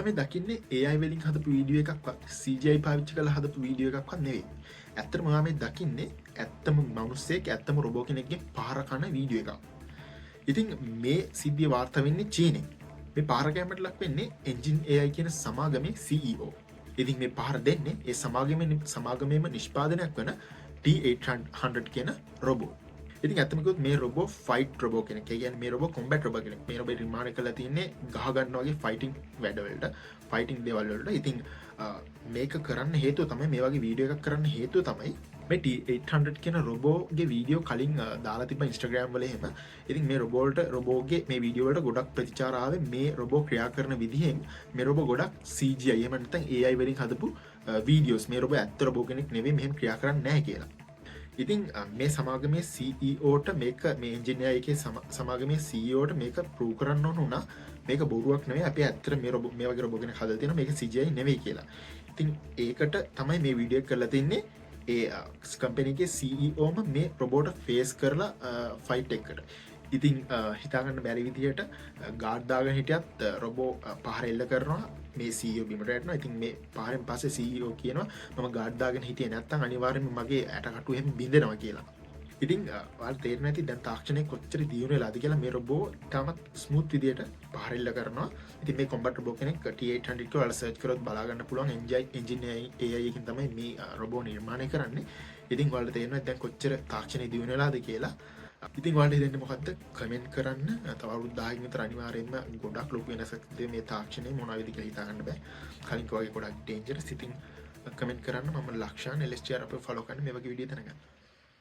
ඔයා මේ දකින්නේ AI වලින් හදපු වීඩියෝ එකක්වත් CGI පාවිච්චි කරලා හදපු වීඩියෝ එකක්වත් නෙවෙයි. ඇත්තටම ඔයා මේ දකින්නේ ඇත්තම මිනිස්සෙක් ඇත්තම රොබෝ කෙනෙක්ගේ පහර කන වීඩියෝ එකක්. ඉතින් මේ සිද්ධිය වාර්තා වෙන්නේ චීනෙන්. මේ පහර කැමරට ලක් වෙන්නේ එන්ජින් AI කියන සමාගමේ CEO. ඉතින් මේ පහර දෙන්නේ ඒ සමාගමේම නිෂ්පාදනයක් වන T800 කියන රොබෝ. ඉතින් ඇත්තම කිව්වොත් මේ රොබෝ ෆයිට් රොබෝ කෙනෙක්. ඒ කියන්නේ මේ රොබෝ කොම්බැට් රොබෝ කෙනෙක්. මේ රොබෝ නිර්මාණය කරලා තින්නේ ගහ ගන්න වගේ ෆයිටිං වැඩවලට, ෆයිටිං දේවල් වලට. ඉතින් මේක කරන්න හේතුව තමයි මේ වගේ වීඩියෝ එකක් කරන්න හේතුව තමයි මේ T800 කියන රොබෝගේ වීඩියෝ කලින් දාලා තිබ්බ Instagram වල එහෙම. ඉතින් මේ රොබෝගේ මේ වීඩියෝ වලට ගොඩක් ප්‍රතිචාර ආවේ මේ රොබෝ ක්‍රියා කරන විදිහෙන්. මේ රොබෝ ගොඩක් CGI එහෙම නැත්නම් AI වලින් හදපු වීඩියෝස්. මේ රොබෝ ඇත්ත රොබෝ කෙනෙක් නෙවෙයි, මෙහෙම ක්‍රියා කරන්නේ නැහැ කියලා. ඉතින් මේ සමාගමේ CEOට මේක මේ එන්ජිනියර් එකේ සමාගමේ CEOට මේක ප්‍රූව් කරන්න ඕන වුණා. මේක බොරුවක් නෙවෙයි, අපි ඇත්තට මේ වගේ රොබෝ කෙනෙක් හදලා තියෙනවා, මේක CGI නෙවෙයි කියලා. ඉතින් ඒකට තමයි මේ වීඩියෝ එක කරලා තින්නේ. ඒ කම්පැනිගේ CEOම මේ රොබෝට ෆේස් කරලා ෆයිට් එකකට. ඉතින් හිතාගන්න බැරි විදිහට ගාඩ් දාගෙන හිටියත් රොබෝ පහර එල්ල කරනවා. මේ CEO බිමට වැටෙනවා. ඉතින් මේ පහරෙන් පස්සේ CEO කියනවා මම ගාඩ් දාගෙන හිටියේ නැත්තම් අනිවාර්යෙන්ම මගේ ඇටකටු එහෙම බින්දෙනවා කියලා. ඉතින් ඔයාලට තේරෙන්නේ නැති දැන් තාක්ෂණය කොච්චර දියුණු වෙලාද කියලා. මේ රොබෝ තාමත් ස්මූත් විදියට පහර එල්ල කරනවා. ඉතින් මේ කොම්බැට් රොබෝ කෙනෙක් T800 කියලා ඔයාලා සර්ච් කරොත් බලා ගන්න පුළුවන්. එන්ජින් AI එකකින් තමයි මේ රොබෝ නිර්මාණය කරන්නේ. ඉතින් ඔයාලට තේරෙනවා දැන් කොච්චර තාක්ෂණය දියුණු වෙලාද කියලා. ඉතින් ඔයාලට හිතන්නේ මොකද්ද? කමෙන්ට් කරන්න. තව අවුරුදු 10කින් විතර අනිවාර්යයෙන්ම ගොඩක් ලොකු වෙනසක් තියෙන මේ තාක්ෂණය මොනවා වේද කියලා හිතා ගන්න බෑ. කලින් කෝ වගේ ගොඩක් ඩේන්ජරස්. ඉතින් කමෙන්ට් කරන්න. මම ලක්ෂාන් LSTR අපේ ෆලෝ කරන්න මේ වගේ වීඩියෝ දැනගන්න.